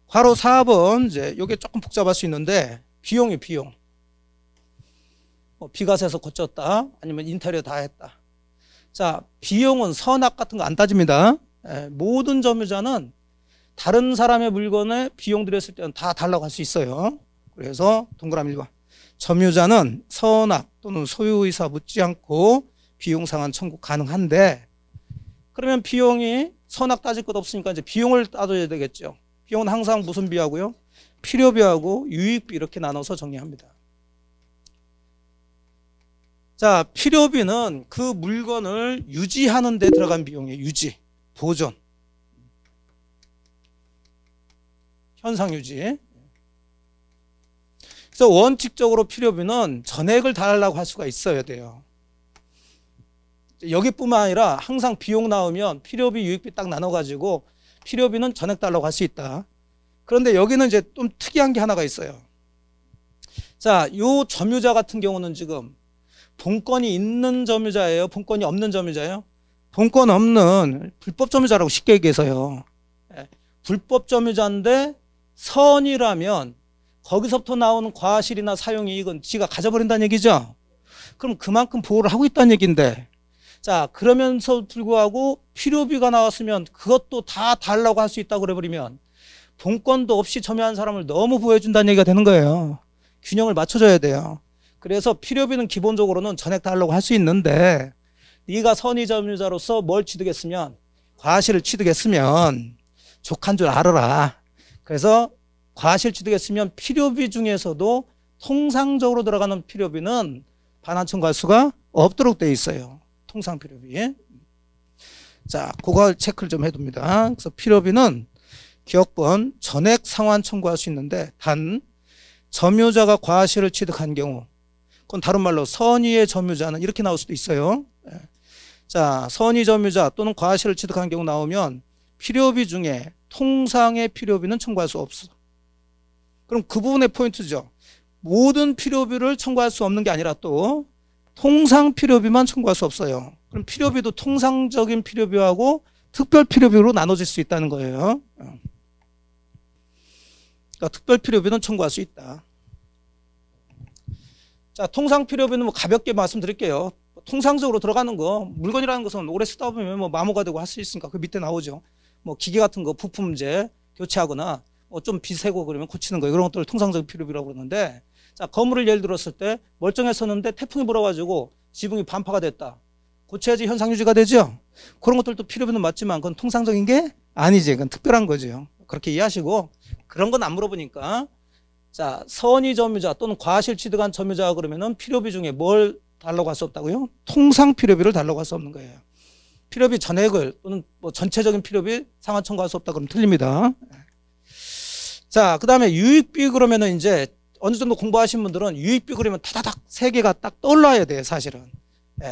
괄호 4번, 이제 요게 조금 복잡할 수 있는데, 비용이 비용. 비가 새서 고쳤다, 아니면 인테리어 다 했다. 자, 비용은 선악 같은 거 안 따집니다. 모든 점유자는 다른 사람의 물건에 비용 들였을 때는 다 달라고 할 수 있어요. 그래서 동그라미 1번. 점유자는 선악 또는 소유의사 묻지 않고 비용 상환 청구 가능한데, 그러면 비용이 선악 따질 것 없으니까 이제 비용을 따져야 되겠죠. 비용은 항상 무슨 비하고요? 필요비하고 유익비 이렇게 나눠서 정리합니다. 자, 필요비는 그 물건을 유지하는 데 들어간 비용이에요. 유지, 보존, 현상 유지. 그래서 원칙적으로 필요비는 전액을 달라고 할 수가 있어야 돼요. 여기뿐만 아니라 항상 비용 나오면 필요비, 유익비 딱 나눠가지고 필요비는 전액 달라고 할 수 있다. 그런데 여기는 이제 좀 특이한 게 하나가 있어요. 자, 요 점유자 같은 경우는 지금 본권이 있는 점유자예요? 본권이 없는 점유자예요? 본권 없는 불법 점유자라고 쉽게 얘기해서요. 불법 점유자인데 선이라면 거기서부터 나오는 과실이나 사용이익은 지가 가져버린다는 얘기죠. 그럼 그만큼 보호를 하고 있다는 얘기인데, 자, 그러면서 불구하고 필요비가 나왔으면 그것도 다 달라고 할 수 있다고 그래버리면 본권도 없이 점유한 사람을 너무 보호해준다는 얘기가 되는 거예요. 균형을 맞춰줘야 돼요. 그래서 필요비는 기본적으로는 전액 달라고 할 수 있는데, 네가 선의 점유자로서 뭘 취득했으면, 과실을 취득했으면 족한 줄 알아라. 그래서 과실 취득했으면 필요비 중에서도 통상적으로 들어가는 필요비는 반환 청구할 수가 없도록 되어 있어요. 통상 필요비. 자, 그걸 체크를 좀 해둡니다. 그래서 필요비는 기억번 전액 상환 청구할 수 있는데, 단 점유자가 과실을 취득한 경우, 그건 다른 말로 선의의 점유자는 이렇게 나올 수도 있어요. 자, 선의 점유자 또는 과실을 취득한 경우 나오면 필요비 중에 통상의 필요비는 청구할 수 없어. 그럼 그 부분의 포인트죠. 모든 필요비를 청구할 수 없는 게 아니라 또 통상 필요비만 청구할 수 없어요. 그럼 필요비도 통상적인 필요비하고 특별 필요비로 나눠질 수 있다는 거예요. 그러니까 특별 필요비는 청구할 수 있다. 자, 통상 필요비는 뭐 가볍게 말씀드릴게요. 통상적으로 들어가는 거, 물건이라는 것은 오래 쓰다 보면 뭐 마모가 되고 할 수 있으니까 그 밑에 나오죠. 뭐 기계 같은 거 부품제 교체하거나 뭐 좀 비세고 그러면 고치는 거, 이런 것들을 통상적인 필요비라고 그러는데, 자, 건물을 예를 들었을 때 멀쩡했었는데 태풍이 불어가지고 지붕이 반파가 됐다. 고쳐야지 현상 유지가 되죠. 그런 것들도 필요비는 맞지만 그건 통상적인 게 아니지. 그건 특별한 거죠. 그렇게 이해하시고, 그런 건 안 물어보니까, 자, 선의 점유자 또는 과실 취득한 점유자 그러면은 필요비 중에 뭘 달라고 할 수 없다고요? 통상 필요비를 달라고 할 수 없는 거예요. 필요비 전액을 또는 뭐 전체적인 필요비 상환 청구할 수 없다 그러면 틀립니다. 자, 그 다음에 유익비 그러면은 이제 어느 정도 공부하신 분들은 유익비 그러면 타다닥 세 개가 딱 떠올라야 돼요, 사실은.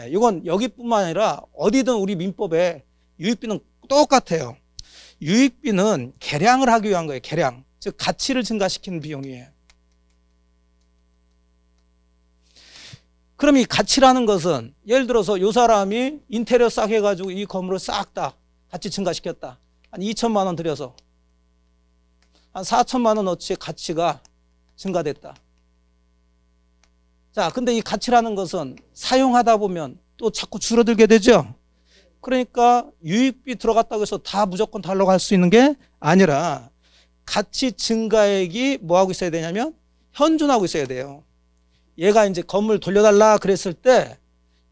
이건 여기뿐만 아니라 어디든 우리 민법에 유익비는 똑같아요. 유익비는 계량을 하기 위한 거예요, 계량. 즉, 가치를 증가시키는 비용이에요. 그럼 이 가치라는 것은 예를 들어서 이 사람이 인테리어 싹 해가지고 이 건물을 싹 다 가치 증가시켰다. 한 2천만 원 들여서 한 4천만 원어치의 가치가 증가됐다. 자, 근데 이 가치라는 것은 사용하다 보면 또 자꾸 줄어들게 되죠. 그러니까 유익비 들어갔다고 해서 다 무조건 달라고 할 수 있는 게 아니라 가치 증가액이 뭐 하고 있어야 되냐면 현존하고 있어야 돼요. 얘가 이제 건물 돌려달라 그랬을 때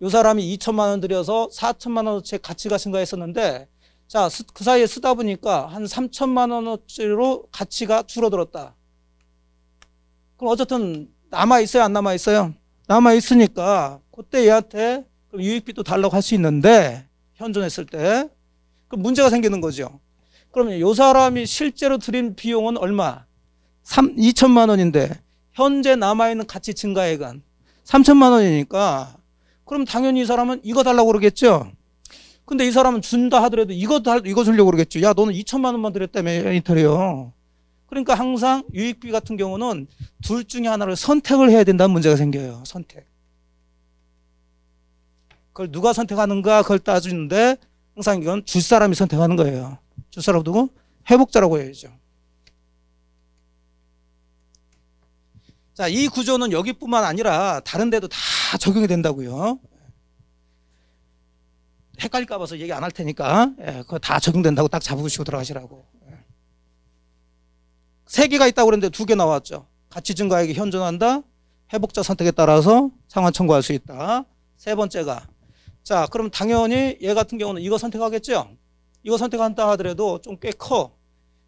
이 사람이 2천만 원 들여서 4천만 원어치의 가치가 증가했었는데, 자, 그 사이에 쓰다 보니까 한 3천만 원어치로 가치가 줄어들었다. 그럼 어쨌든 남아있어요, 안 남아있어요? 남아있으니까 그때 얘한테 유익비도 달라고 할 수 있는데, 현존했을 때 그럼 문제가 생기는 거죠. 그러면 이 사람이 실제로 들인 비용은 얼마? 2천만 원인데 현재 남아있는 가치 증가액은 3천만 원이니까 그럼 당연히 이 사람은 이거 달라고 그러겠죠. 근데 이 사람은 준다 하더라도 이거 주려고 그러겠죠. 야, 너는 2천만 원만 들였다며, 인테리어. 그러니까 항상 유익비 같은 경우는 둘 중에 하나를 선택을 해야 된다는 문제가 생겨요. 선택. 그걸 누가 선택하는가 그걸 따지는데 항상 이건 줄 사람이 선택하는 거예요. 줄 사람 누구? 회복자라고 해야죠. 자, 이 구조는 여기뿐만 아니라 다른 데도 다 적용이 된다고요. 헷갈릴까 봐서 얘기 안 할 테니까 그거 다 적용된다고 딱 잡으시고 들어가시라고. 세 개가 있다고 그랬는데 두 개 나왔죠. 가치 증가액이 현존한다. 회복자 선택에 따라서 상환 청구할 수 있다. 세 번째가 자, 그럼 당연히 얘 같은 경우는 이거 선택하겠죠. 이거 선택한다 하더라도 좀 꽤 커.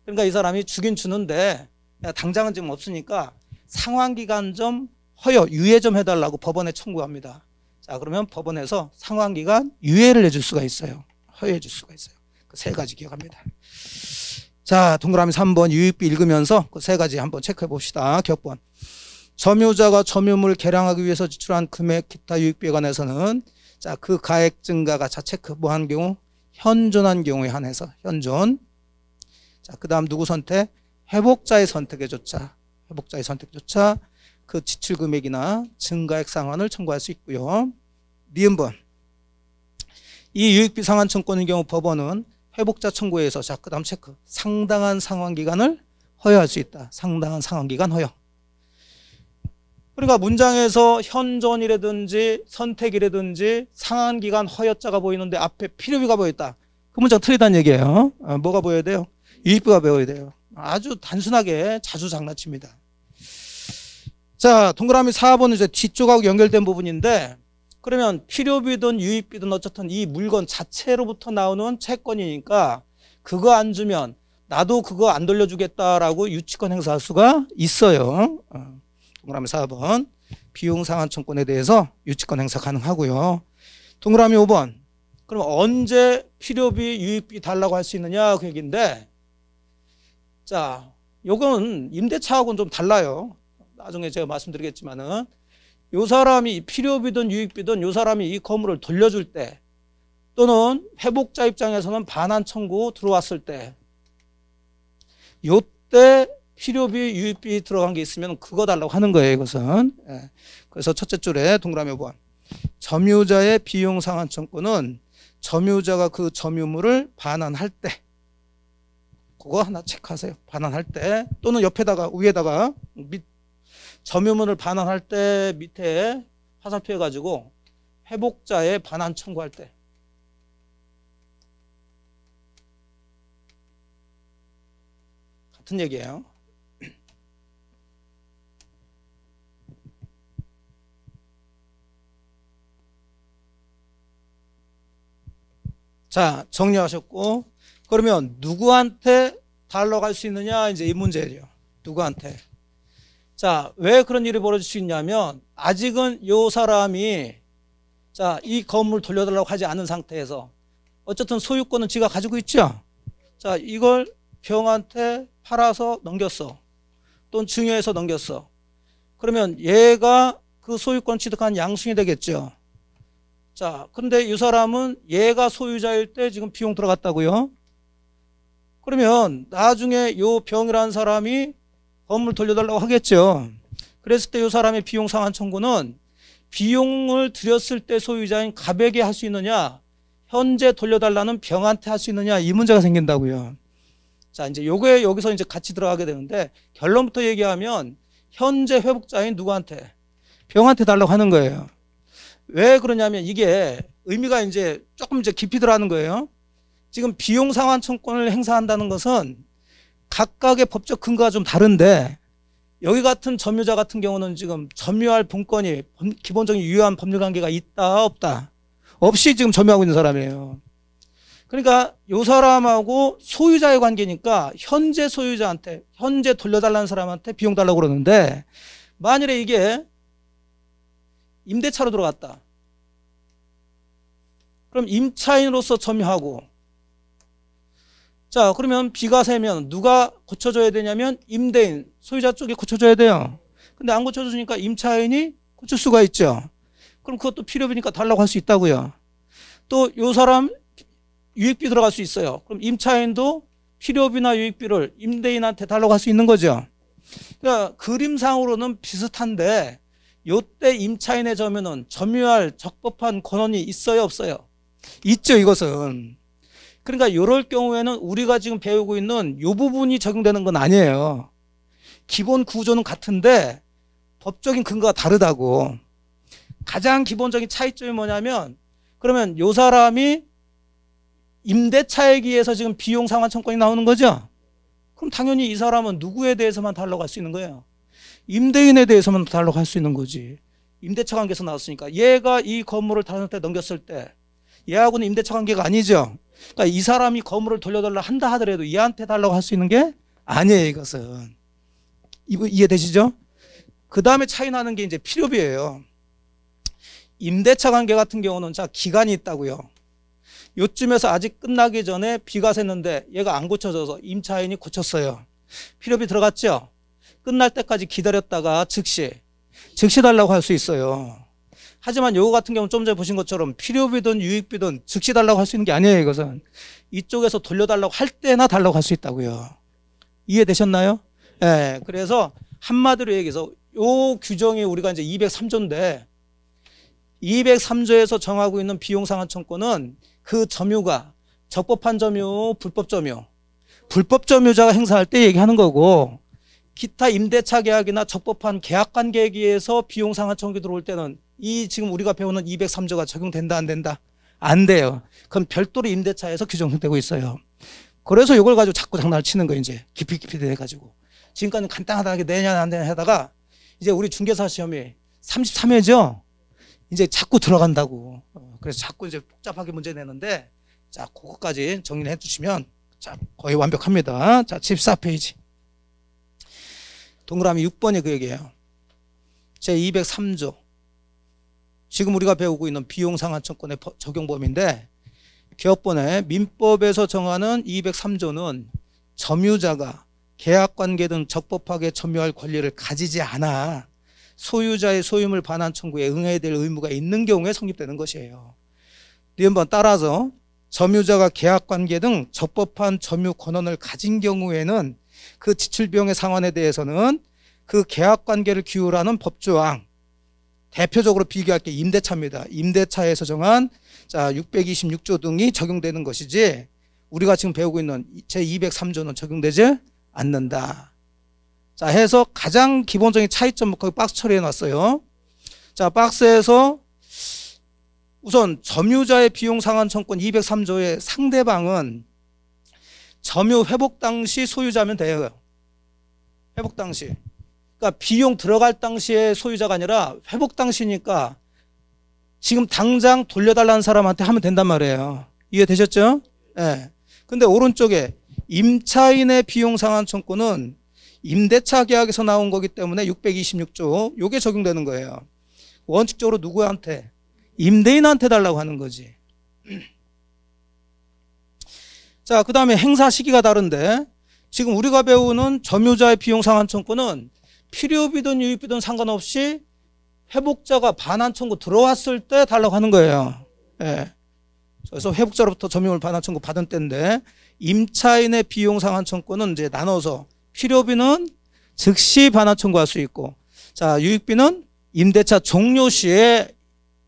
그러니까 이 사람이 주긴 주는데 당장은 지금 없으니까 상환기간 좀 허여, 유예 좀 해달라고 법원에 청구합니다. 자, 그러면 법원에서 상환기간 유예를 해줄 수가 있어요. 허여해 줄 수가 있어요. 그 세 가지 기억합니다. 자, 동그라미 3번 유익비 읽으면서 그 세 가지 한번 체크해 봅시다. 기억본. 점유자가 점유물을 개량하기 위해서 지출한 금액 기타 유익비에 관해서는 자, 그 가액 증가가 자 체크 뭐 한 경우 현존한 경우에 한해서 현존. 자, 그다음 누구 선택? 회복자의 선택에 조차. 회복자의 선택조차 그 지출 금액이나 증가액 상환을 청구할 수 있고요. 니은번. 이 유익비 상환 청구의 경우 법원은 회복자 청구에서 자, 그다음 체크. 상당한 상환 기간을 허용할 수 있다. 상당한 상환 기간 허용. 그러니까 문장에서 현존이라든지 선택이라든지 상환기간 허여자가 보이는데 앞에 필요비가 보였다. 그 문장 틀리다는 얘기예요. 뭐가 보여야 돼요? 유익비가 보여야 돼요. 아주 단순하게 자주 장난칩니다. 자, 동그라미 4번은 이제 뒤쪽하고 연결된 부분인데 그러면 필요비든 유익비든 어쨌든 이 물건 자체로부터 나오는 채권이니까 그거 안 주면 나도 그거 안 돌려주겠다라고 유치권 행사할 수가 있어요. 동그라미 4번 비용 상환 청구권에 대해서 유치권 행사 가능하고요. 동그라미 5번 그럼 언제 필요비 유익비 달라고 할 수 있느냐 그 얘기인데 자, 요건 임대차하고는 좀 달라요. 나중에 제가 말씀드리겠지만은 요 사람이 필요비든 유익비든 요 사람이 이 건물을 돌려줄 때 또는 회복자 입장에서는 반환 청구 들어왔을 때 요때 필요비, 유익비 들어간 게 있으면 그거 달라고 하는 거예요, 이것은. 그래서 첫째 줄에 동그라미 5번. 점유자의 비용 상환 청구는 점유자가 그 점유물을 반환할 때 그거 하나 체크하세요. 반환할 때 또는 옆에다가 위에다가 점유물을 반환할 때 밑에 화살표 해가지고 회복자의 반환 청구할 때 같은 얘기예요. 자, 정리하셨고 그러면 누구한테 달러갈 수 있느냐 이제 이 문제예요. 누구한테. 자, 왜 그런 일이 벌어질 수 있냐면 아직은 요 사람이 자, 이 건물 돌려달라고 하지 않은 상태에서 어쨌든 소유권은 지가 가지고 있죠. 자, 이걸 병한테 팔아서 넘겼어. 또는 증여해서 넘겼어. 그러면 얘가 그 소유권 취득한 양순이 되겠죠. 자, 근데 이 사람은 얘가 소유자일 때 지금 비용 들어갔다고요. 그러면 나중에 요 병이라는 사람이 건물 돌려달라고 하겠죠. 그랬을 때 이 사람의 비용 상환 청구는 비용을 들였을 때 소유자인 갑에게 할 수 있느냐, 현재 돌려달라는 병한테 할 수 있느냐, 이 문제가 생긴다고요. 자, 이제 요게 여기서 이제 같이 들어가게 되는데 결론부터 얘기하면 현재 회복자인 누구한테? 병한테 달라고 하는 거예요. 왜 그러냐면 이게 의미가 이제 조금 이제 깊이 들어가는 거예요. 지금 비용 상환 청구권을 행사한다는 것은 각각의 법적 근거가 좀 다른데 여기 같은 점유자 같은 경우는 지금 점유할 분권이 기본적인 유효한 법률 관계가 있다 없다? 없이 지금 점유하고 있는 사람이에요. 그러니까 이 사람하고 소유자의 관계니까 현재 소유자한테 현재 돌려달라는 사람한테 비용 달라고 그러는데 만일에 이게 임대차로 들어갔다. 그럼 임차인으로서 점유하고 자, 그러면 비가 새면 누가 고쳐줘야 되냐면 임대인, 소유자 쪽에 고쳐줘야 돼요. 근데 안 고쳐주니까 임차인이 고칠 수가 있죠. 그럼 그것도 필요비니까 달라고 할 수 있다고요. 또 요 사람 유익비 들어갈 수 있어요. 그럼 임차인도 필요비나 유익비를 임대인한테 달라고 할 수 있는 거죠. 그러니까 그림상으로는 비슷한데 요때 임차인의 점유는 점유할 적법한 권한이 있어요, 없어요? 있죠, 이것은. 그러니까 이럴 경우에는 우리가 지금 배우고 있는 이 부분이 적용되는 건 아니에요. 기본 구조는 같은데 법적인 근거가 다르다고. 가장 기본적인 차이점이 뭐냐면, 그러면 이 사람이 임대차에 의해서 지금 비용 상환 청구권이 나오는 거죠. 그럼 당연히 이 사람은 누구에 대해서만 달라고 할 수 있는 거예요? 임대인에 대해서만 달라고 할 수 있는 거지. 임대차 관계에서 나왔으니까. 얘가 이 건물을 다른 사람한테 넘겼을 때 얘하고는 임대차 관계가 아니죠. 그러니까 이 사람이 건물을 돌려달라 한다 하더라도 얘한테 달라고 할 수 있는 게 아니에요, 이것은. 이해되시죠? 그 다음에 차이 나는 게 이제 필요비예요. 임대차 관계 같은 경우는 자, 기간이 있다고요. 요쯤에서 아직 끝나기 전에 비가 샜는데 얘가 안 고쳐져서 임차인이 고쳤어요. 필요비 들어갔죠? 끝날 때까지 기다렸다가 즉시 달라고 할 수 있어요. 하지만 요거 같은 경우는 좀 전에 보신 것처럼 필요비든 유익비든 즉시 달라고 할 수 있는 게 아니에요, 이것은. 이쪽에서 돌려달라고 할 때나 달라고 할 수 있다고요. 이해되셨나요? 예. 그래서 한마디로 얘기해서 요 규정이 우리가 이제 203조인데 203조에서 정하고 있는 비용상환 청구는 그 점유가 적법한 점유, 불법 점유. 불법 점유자가 행사할 때 얘기하는 거고, 기타 임대차 계약이나 적법한 계약 관계에 의해서 비용상환 청구 들어올 때는 이 지금 우리가 배우는 203조가 적용된다, 안 된다? 안 돼요. 그건 별도로 임대차에서 규정되고 있어요. 그래서 이걸 가지고 자꾸 장난을 치는 거예요, 이제. 깊이 돼가지고. 지금까지 간단하게 내냐 안 되냐 하다가 이제 우리 중개사 시험이 33회죠? 이제 자꾸 들어간다고. 그래서 자꾸 이제 복잡하게 문제 내는데, 자, 그거까지 정리를 해주시면, 자, 거의 완벽합니다. 자, 14페이지. 동그라미 6번이 그 얘기예요. 제203조. 지금 우리가 배우고 있는 비용상환청권의 적용 범위인데, 개업본의 민법에서 정하는 203조는 점유자가 계약관계 등 적법하게 점유할 권리를 가지지 않아 소유자의 소유물 반환 청구에 응해야 될 의무가 있는 경우에 성립되는 것이에요. 한번 따라서 점유자가 계약관계 등 적법한 점유 권한을 가진 경우에는 그 지출비용의 상환에 대해서는 그 계약관계를 기울하는 법조항, 대표적으로 비교할 게 임대차입니다. 임대차에서 정한 자 626조 등이 적용되는 것이지 우리가 지금 배우고 있는 제203조는 적용되지 않는다. 자, 해서 가장 기본적인 차이점 거기 박스 처리해 놨어요. 자, 박스에서 우선 점유자의 비용 상환 청구권 203조의 상대방은 점유 회복 당시 소유자면 돼요. 회복 당시. 그러니까 비용 들어갈 당시에 소유자가 아니라 회복 당시니까 지금 당장 돌려달라는 사람한테 하면 된단 말이에요. 이해되셨죠? 예. 네. 근데 오른쪽에 임차인의 비용 상환 청구는 임대차 계약에서 나온 거기 때문에 626조 요게 적용되는 거예요. 원칙적으로 누구한테? 임대인한테 달라고 하는 거지. 자, 그 다음에 행사 시기가 다른데 지금 우리가 배우는 점유자의 비용 상환 청구는 필요비든 유익비든 상관없이 회복자가 반환 청구 들어왔을 때 달라고 하는 거예요. 예. 그래서 회복자로부터 점유물 반환 청구 받은 때인데 임차인의 비용 상환 청구는 이제 나눠서 필요비는 즉시 반환 청구할 수 있고, 자, 유익비는 임대차 종료 시에,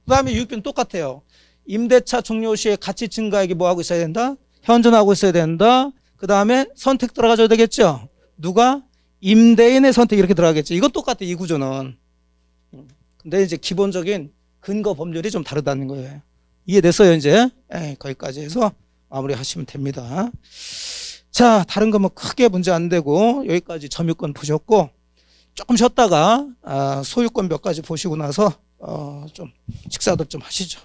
그 다음에 유익비는 똑같아요. 임대차 종료 시에 가치 증가액이 뭐 하고 있어야 된다? 현존하고 있어야 된다. 그 다음에 선택 들어가줘야 되겠죠? 누가? 임대인의 선택 이렇게 들어가겠죠. 이건 똑같아, 이 구조는. 근데 이제 기본적인 근거 법률이 좀 다르다는 거예요. 이해됐어요, 이제? 거기까지 해서 마무리 하시면 됩니다. 자, 다른 거 뭐 크게 문제 안 되고 여기까지 점유권 보셨고 조금 쉬었다가 소유권 몇 가지 보시고 나서 좀 식사도 좀 하시죠.